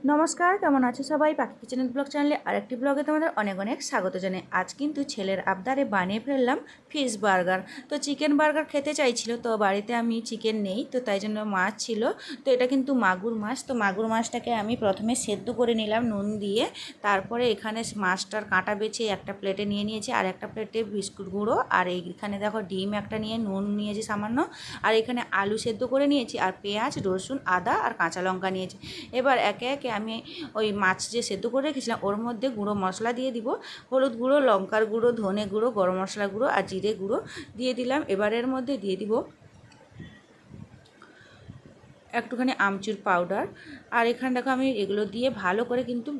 নমস্কার, কেমন আছো সবাই? পাখি কিচেন ব্লগ চ্যানেলে আরেকটি ব্লগে তোমাদের অনেক অনেক স্বাগত জানাই। আজ কিন্তু ছেলের আবদারে বানিয়ে ফেললাম ফিশ বার্গার। তো চিকেন বার্গার খেতে চাইছিল, তো বাড়িতে আমি চিকেন নেই, তো তাই জন্য মাছ ছিল। তো এটা কিন্তু মাগুর মাছ। তো মাগুর মাছটাকে আমি প্রথমে সেদ্ধ করে নিলাম নুন দিয়ে। তারপরে এখানে মাছটার কাঁটা বেছে একটা প্লেটে নিয়ে নিয়েছি, আর একটা প্লেটে বিস্কুট গুঁড়ো, আর এইখানে দেখো ডিম একটা নিয়ে নুন নিয়েছি সামান্য, আর এখানে আলু সেদ্ধ করে নিয়েছি, আর পেঁয়াজ, রসুন, আদা আর কাঁচা লঙ্কা নিয়েছি। এবার একে একে আমি ওই মাছ যে সেদ্ধ করে রেখেছিলাম ওর মধ্যে গুঁড়ো মশলা দিয়ে দিব। হলুদ গুঁড়ো, লঙ্কার গুঁড়ো, ধনে গুঁড়ো, গরম মশলা গুঁড়ো আর জিরে গুঁড়ো দিয়ে দিলাম। এবার এর মধ্যে দিয়ে দিব একটুখানি আমচুর পাউডার। আর এখানে দেখো আমি এগুলো দিয়ে ভালো করে কিন্তু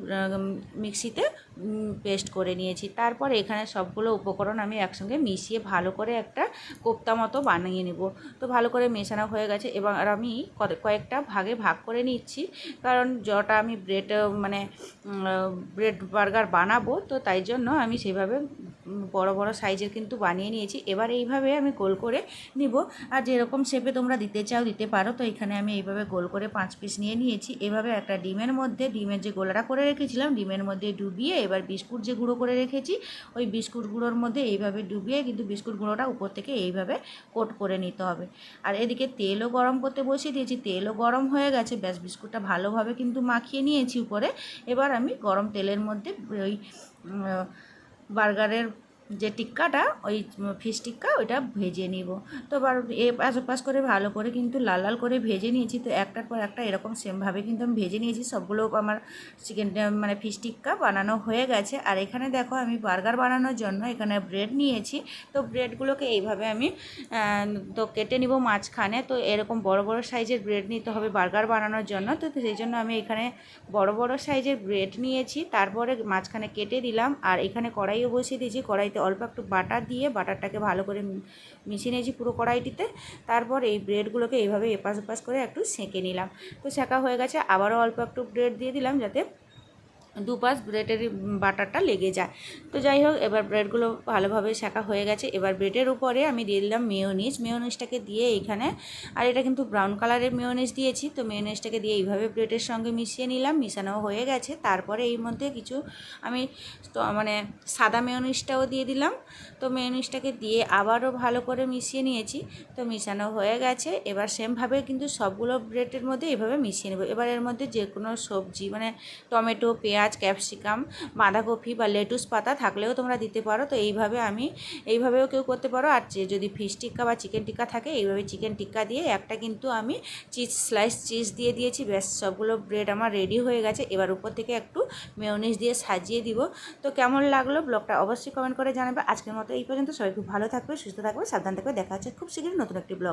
মিক্সিতে পেস্ট করে নিয়েছি। তারপর এখানে সবগুলো উপকরণ আমি একসঙ্গে মিশিয়ে ভালো করে একটা কোপ্তা মতো বানিয়ে নেব। তো ভালো করে মেশানো হয়ে গেছে। এবার আমি কয়েকটা ভাগে ভাগ করে নিচ্ছি, কারণ যটা আমি ব্রেড বার্গার বানাবো, তো তাই জন্য আমি সেভাবে বড় বড় সাইজের কিন্তু বানিয়ে নিয়েছি। এবার এইভাবে আমি গোল করে নিব, আর যেরকম শেপে তোমরা দিতে চাও দিতে পারো। তো এখানে আমি এইভাবে গোল করে 5 পিস নিয়ে নিয়েছি। এভাবে একটা ডিমের মধ্যে, ডিমের যে গোলাটা করে রেখেছিলাম ডিমের মধ্যে ডুবিয়ে, এবার বিস্কুট যে গুঁড়ো করে রেখেছি ওই বিস্কুট গুঁড়োর মধ্যে এইভাবে ডুবিয়ে কিন্তু বিস্কুট গুঁড়োটা উপর থেকে এইভাবে কোট করে নিতে হবে। আর এদিকে তেলও গরম করতে বসিয়ে দিয়েছি, তেলও গরম হয়ে গেছে। ব্যাস বিস্কুটটা ভালোভাবে কিন্তু মাখিয়ে নিয়েছি উপরে। এবার আমি গরম তেলের মধ্যে ওই বার্গারের যে টিক্কাটা, ওই ফিশ টিক্কা, ওইটা ভেজে নিব। তো এপাশ ওপাশ করে ভালো করে কিন্তু লাল লাল করে ভেজে নিয়েছি। তো একটার পর একটা এরকম সেমভাবে কিন্তু আমি ভেজে নিয়েছি। সবগুলো আমার চিকেন ফিশ টিক্কা বানানো হয়ে গেছে। আর এখানে দেখো আমি বার্গার বানানোর জন্য এখানে ব্রেড নিয়েছি। তো ব্রেডগুলোকে এইভাবে আমি তো কেটে নিব মাঝখানে। তো এরকম বড় বড় সাইজের ব্রেড নিতে হবে বার্গার বানানোর জন্য। তো সেই জন্য আমি এখানে বড় বড় সাইজের ব্রেড নিয়েছি, তারপরে মাঝখানে কেটে দিলাম। আর এখানে কড়াইও বসিয়ে দিয়েছি, কড়াইতে অল্প একটু বাটার দিয়ে বাটারটাকে ভালো করে মিশিয়ে নিয়েছি পুরো কড়াইটিতে। তারপর এই ব্রেডগুলোকে এইভাবে এপাশ ওপাশ করে একটু সেঁকে নিলাম। তো সেঁকা হয়ে গেছে, আবারও অল্প একটু ব্রেড দিয়ে দিলাম যাতে দুপাশ ব্রেডের বাটারটা লেগে যায়। তো যাই হোক, এবার ব্রেডগুলো ভালোভাবে সেঁকা হয়ে গেছে। এবার ব্রেডের উপরে আমি দিয়ে দিলাম মেয়োনিজটাকে দিয়ে এইখানে, আর এটা কিন্তু ব্রাউন কালারের মেয়োনিজ দিয়েছি। তো মেয়োনিজটাকে দিয়ে এইভাবে ব্রেডের সঙ্গে মিশিয়ে নিলাম, মিশানো হয়ে গেছে। তারপরে এই মধ্যে কিছু আমি সাদা মেয়োনিজটাও দিয়ে দিলাম। তো মেয়োনিজটাকে দিয়ে আবারও ভালো করে মিশিয়ে নিয়েছি। তো মিশানো হয়ে গেছে। এবার সেমভাবে কিন্তু সবগুলো ব্রেডের মধ্যে এইভাবে মিশিয়ে নেব। এবার এর মধ্যে যে কোনো সবজি টমেটো, পেঁয়াজ, ক্যাপসিকাম, বাঁধাকপি বা লেটুস পাতা থাকলেও তোমরা দিতে পারো। তো এইভাবেও কেউ করতে পারো। আর যদি ফিশ টিক্কা বা চিকেন টিক্কা থাকে, এইভাবে চিকেন টিক্কা দিয়ে একটা কিন্তু আমি স্লাইস চিজ দিয়ে দিয়েছি। ব্যাস সবগুলো ব্রেড আমার রেডি হয়ে গেছে। এবার উপর থেকে একটু মেয়োনিজ দিয়ে সাজিয়ে দিব। তো কেমন লাগলো ব্লগটা অবশ্যই কমেন্ট করে জানাবে। আজকের মতো এই পর্যন্ত। সবাই খুব ভালো থাকবে, সুস্থ থাকবে, সাবধান থাকবে। দেখা হচ্ছে খুব শীঘ্রই নতুন একটি ব্লগ।